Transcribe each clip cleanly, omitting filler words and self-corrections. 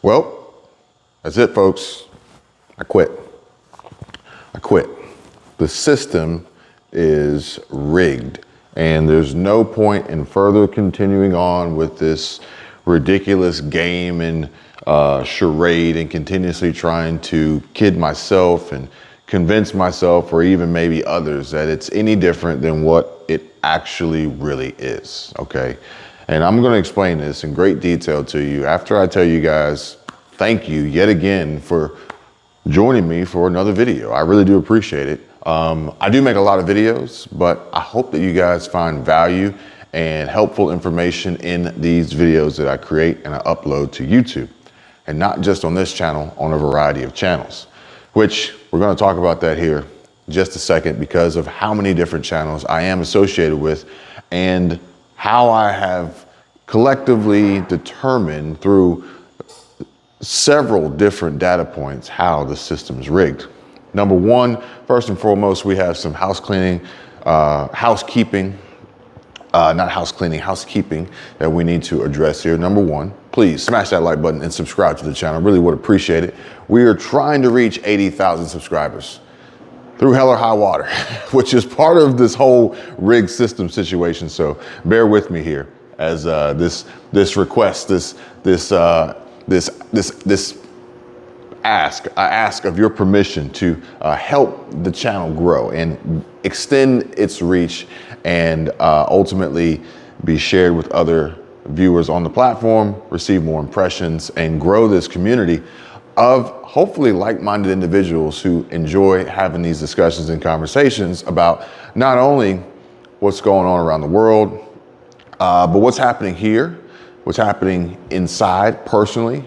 Well, that's it, folks. I quit. The system is rigged, and there's no point in further continuing on with this ridiculous game and charade and continuously trying to kid myself and convince myself or even maybe others that it's any different than what it actually really is, okay? And I'm gonna explain this in great detail to you after I tell you guys thank you yet again for joining me for another video. I really do appreciate it. I do make a lot of videos, but I hope that you guys find value and helpful information in these videos that I create and I upload to YouTube. And not just on this channel, on a variety of channels, which we're gonna talk about that here in just a second because of how many different channels I am associated with and how I have collectively determined through several different data points how the system is rigged. Number one, first and foremost, we have some housekeeping that we need to address here. Number one, please smash that like button and subscribe to the channel. Really would appreciate it. We are trying to reach 80,000 subscribers through hell or high water, which is part of this whole rigged system situation. So bear with me here as this request, this ask of your permission to help the channel grow and extend its reach and ultimately be shared with other viewers on the platform, receive more impressions, and grow this community of hopefully like-minded individuals who enjoy having these discussions and conversations about not only what's going on around the world, but what's happening here, what's happening inside personally,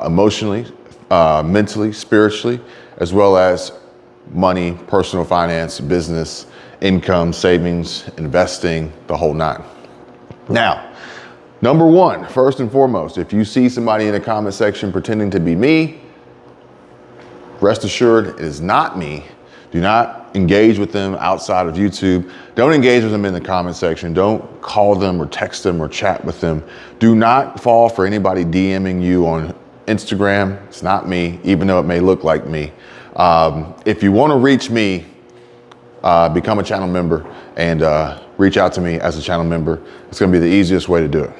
emotionally, mentally, spiritually, as well as money, personal finance, business, income, savings, investing, the whole nine. Now, number one, first and foremost, if you see somebody in the comment section pretending to be me, rest assured it is not me. Do not engage with them outside of YouTube. Don't engage with them in the comment section. Don't call them or text them or chat with them. Do not fall for anybody DMing you on Instagram. It's not me, even though it may look like me. If you want to reach me, become a channel member and reach out to me as a channel member. It's going to be the easiest way to do it.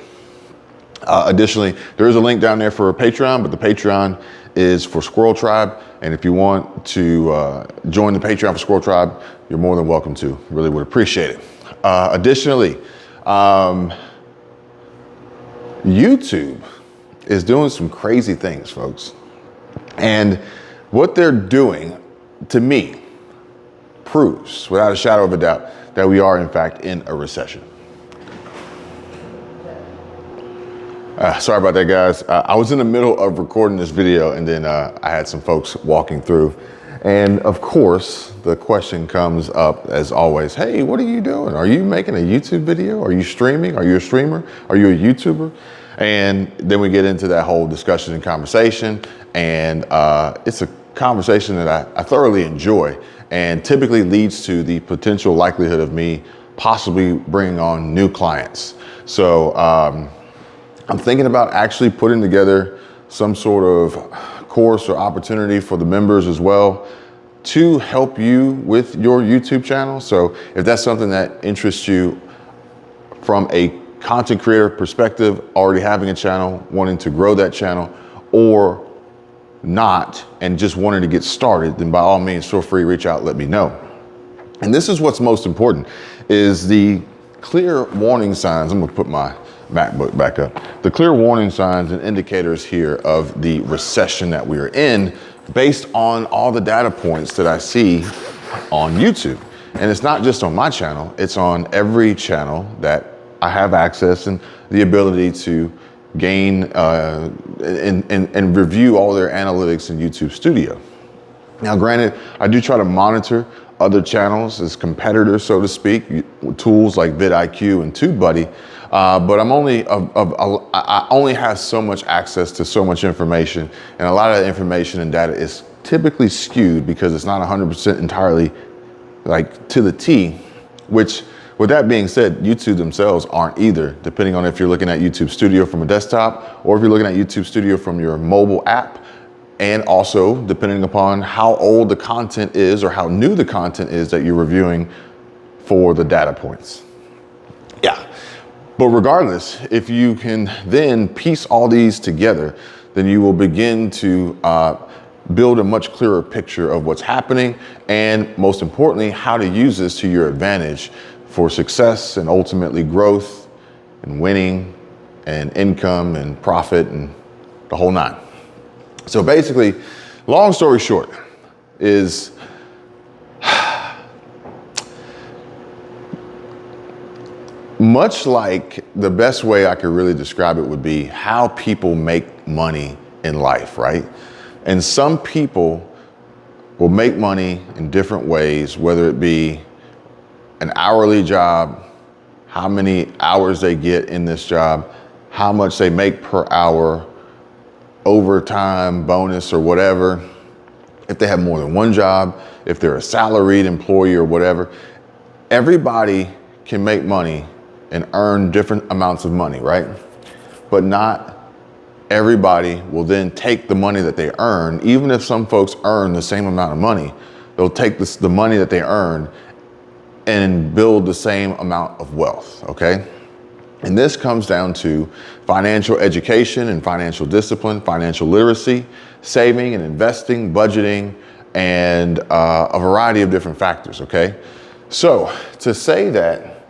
Additionally, there is a link down there for a Patreon, but the Patreon is for Squirrel Tribe. And if you want to join the Patreon for Squirrel Tribe, you're more than welcome to. Really would appreciate it. Additionally, YouTube is doing some crazy things, folks. And what they're doing, to me, proves without a shadow of a doubt that we are in fact in a recession. Sorry about that, guys. I was in the middle of recording this video and then I had some folks walking through. And of course, the question comes up as always, hey, what are you doing? Are you making a YouTube video? Are you streaming? Are you a streamer? Are you a YouTuber? And then we get into that whole discussion and conversation. And it's a conversation that I thoroughly enjoy and typically leads to the potential likelihood of me possibly bringing on new clients. So I'm thinking about actually putting together some sort of course or opportunity for the members as well to help you with your YouTube channel. So if that's something that interests you from a content creator perspective, already having a channel, wanting to grow that channel, or not, and just wanting to get started, then by all means, feel free to reach out, let me know. And this is what's most important, is the clear warning signs. I'm gonna put my MacBook back up. The clear warning signs and indicators here of the recession that we are in based on all the data points that I see on YouTube. And it's not just on my channel, it's on every channel that I have access and the ability to gain and review all their analytics in YouTube Studio. Now, granted, I do try to monitor other channels as competitors, so to speak, tools like vidIQ and TubeBuddy, but I only have so much access to so much information, and a lot of the information and data is typically skewed because it's not 100% entirely like to the T, which With that being said, YouTube themselves aren't either, depending on if you're looking at YouTube Studio from a desktop or if you're looking at YouTube Studio from your mobile app, and also depending upon how old the content is or how new the content is that you're reviewing for the data points. Yeah, but regardless, if you can then piece all these together, then you will begin to build a much clearer picture of what's happening, and most importantly, how to use this to your advantage for success and ultimately growth and winning and income and profit and the whole nine. So basically, long story short is much like the best way I could really describe it would be how people make money in life, right? And some people will make money in different ways, whether it be an hourly job, how many hours they get in this job, how much they make per hour, overtime, bonus, or whatever. If they have more than one job, if they're a salaried employee or whatever, everybody can make money and earn different amounts of money, right? But not everybody will then take the money that they earn. Even if some folks earn the same amount of money, they'll take the money that they earn and build the same amount of wealth, okay? And this comes down to financial education and financial discipline, financial literacy, saving and investing, budgeting, and a variety of different factors, okay? So to say that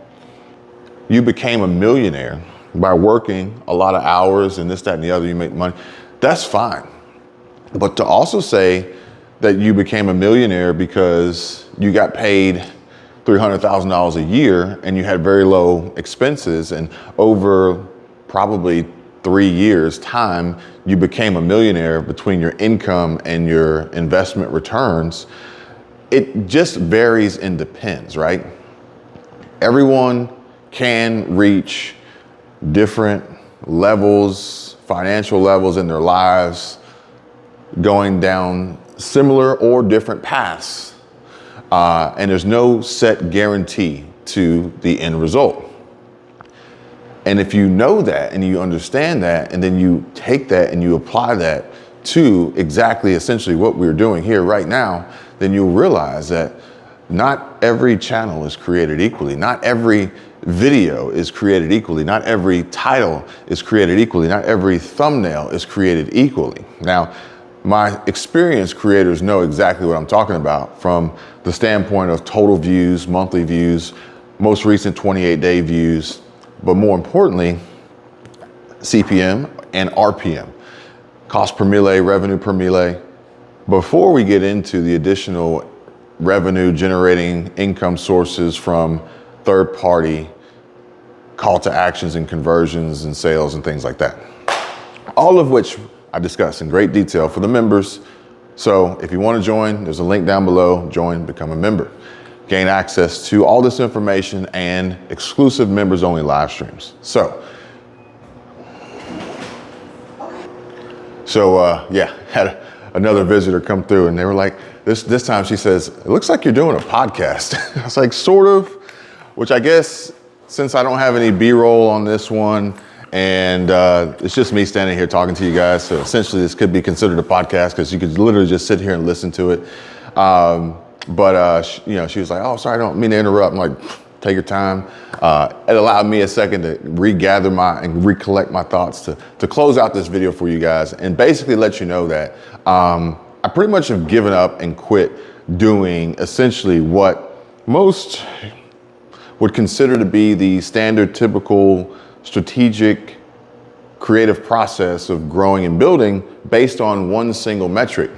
you became a millionaire by working a lot of hours and this, that, and the other, you make money, that's fine. But to also say that you became a millionaire because you got paid $300,000 a year and you had very low expenses, and over probably 3 years time, you became a millionaire between your income and your investment returns, it just varies and depends, right? Everyone can reach different levels, financial levels in their lives, going down similar or different paths. And there's no set guarantee to the end result. And if you know that and you understand that, and then you take that and you apply that to exactly essentially what we're doing here right now, then you'll realize that not every channel is created equally. Not every video is created equally. Not every title is created equally. Not every thumbnail is created equally. Now, my experienced creators know exactly what I'm talking about from the standpoint of total views, monthly views, most recent 28-day views, but more importantly, CPM and RPM, cost per mille, revenue per mille. Before we get into the additional revenue generating income sources from third-party call to actions and conversions and sales and things like that, all of which I discuss in great detail for the members. So if you want to join, there's a link down below. Join, become a member. Gain access to all this information and exclusive members only live streams. So yeah, had another visitor come through and they were like, this time she says, it looks like you're doing a podcast. I was like, sort of, which I guess since I don't have any B-roll on this one, and it's just me standing here talking to you guys. So essentially this could be considered a podcast because you could literally just sit here and listen to it. She was like, oh, sorry, I don't mean to interrupt. I'm like, take your time. It allowed me a second to regather and recollect my thoughts to close out this video for you guys and basically let you know that I pretty much have given up and quit doing essentially what most would consider to be the standard, typical, strategic, creative process of growing and building based on one single metric.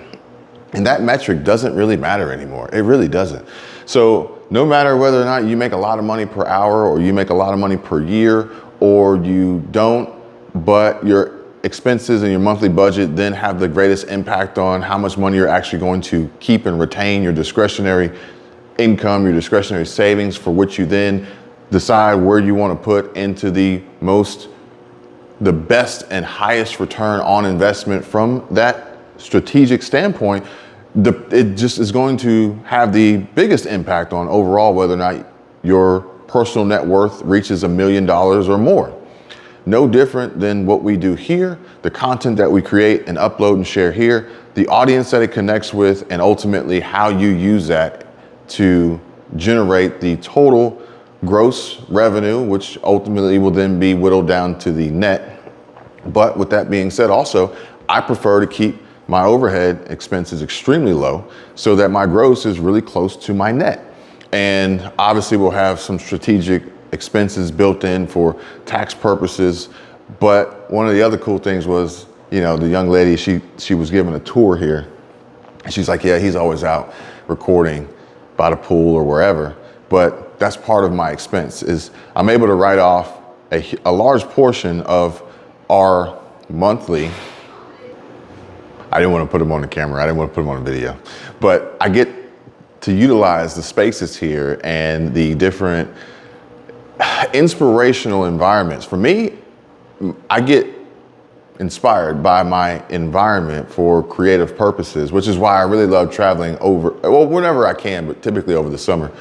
And that metric doesn't really matter anymore. It really doesn't. So no matter whether or not you make a lot of money per hour or you make a lot of money per year or you don't, but your expenses and your monthly budget then have the greatest impact on how much money you're actually going to keep and retain, your discretionary income, your discretionary savings, for which you then decide where you want to put into the best and highest return on investment from that strategic standpoint. It just is going to have the biggest impact on overall whether or not your personal net worth reaches $1 million or more. No different than what we do here, the content that we create and upload and share here, the audience that it connects with, and ultimately how you use that to generate the total gross revenue, which ultimately will then be whittled down to the net. But with that being said, also, I prefer to keep my overhead expenses extremely low so that my gross is really close to my net. And obviously we'll have some strategic expenses built in for tax purposes. But one of the other cool things was, you know, the young lady, she was given a tour here. And she's like, yeah, he's always out recording by the pool or wherever. But that's part of my expense, is I'm able to write off a large portion of our monthly. I didn't want to put them on the camera. I didn't want to put them on the video, but I get to utilize the spaces here and the different inspirational environments. For me, I get inspired by my environment for creative purposes, which is why I really love traveling whenever I can, but typically over the summer.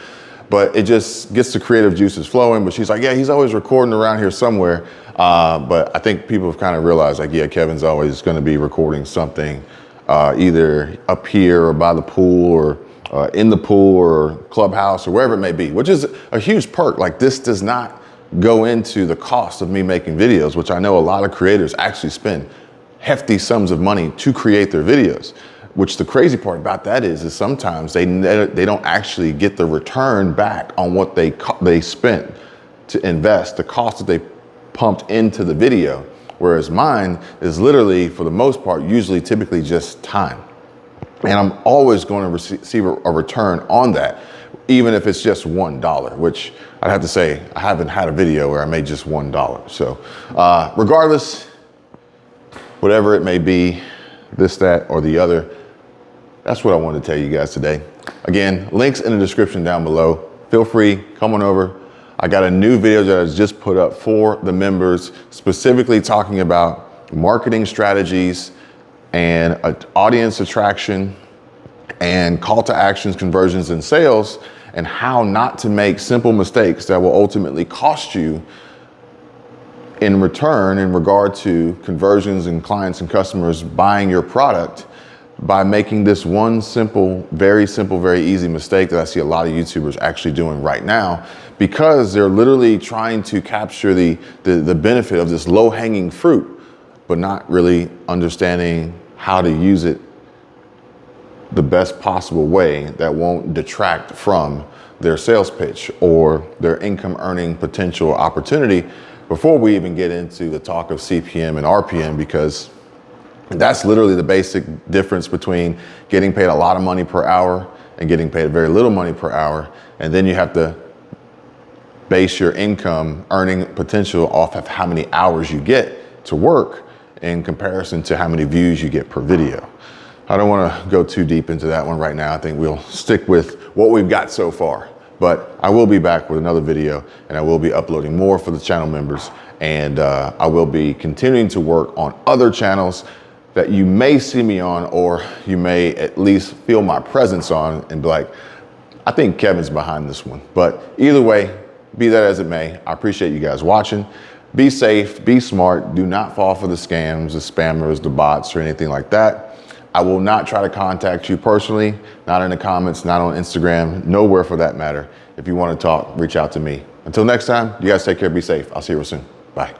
But it just gets the creative juices flowing. But she's like, yeah, he's always recording around here somewhere. But I think people have kind of realized, like, yeah, Kevin's always going to be recording something either up here or by the pool or in the pool or clubhouse or wherever it may be, which is a huge perk. Like, this does not go into the cost of me making videos, which I know a lot of creators actually spend hefty sums of money to create their videos. Which the crazy part about that is sometimes they don't actually get the return back on what they spent to invest, the cost that they pumped into the video. Whereas mine is literally, for the most part, usually typically just time. And I'm always going to receive a return on that, even if it's just $1, which I'd have to say, I haven't had a video where I made just $1. So regardless, whatever it may be, this, that, or the other, that's what I wanted to tell you guys today. Again, links in the description down below. Feel free, come on over. I got a new video that I just put up for the members, specifically talking about marketing strategies and audience attraction and call to actions, conversions, and sales, and how not to make simple mistakes that will ultimately cost you in return in regard to conversions and clients and customers buying your product, by making this one simple, very easy mistake that I see a lot of YouTubers actually doing right now, because they're literally trying to capture the benefit of this low-hanging fruit, but not really understanding how to use it the best possible way that won't detract from their sales pitch or their income earning potential opportunity, before we even get into the talk of CPM and RPM, because that's literally the basic difference between getting paid a lot of money per hour and getting paid very little money per hour. And then you have to base your income earning potential off of how many hours you get to work in comparison to how many views you get per video. I don't want to go too deep into that one right now. I think we'll stick with what we've got so far. But I will be back with another video, and I will be uploading more for the channel members. And I will be continuing to work on other channels that you may see me on, or you may at least feel my presence on and be like, I think Kevin's behind this one. But either way, be that as it may, I appreciate you guys watching. Be safe, be smart, do not fall for the scams, the spammers, the bots, or anything like that. I will not try to contact you personally, not in the comments, not on Instagram, nowhere for that matter. If you want to talk, reach out to me. Until next time, you guys take care, be safe. I'll see you real soon. Bye.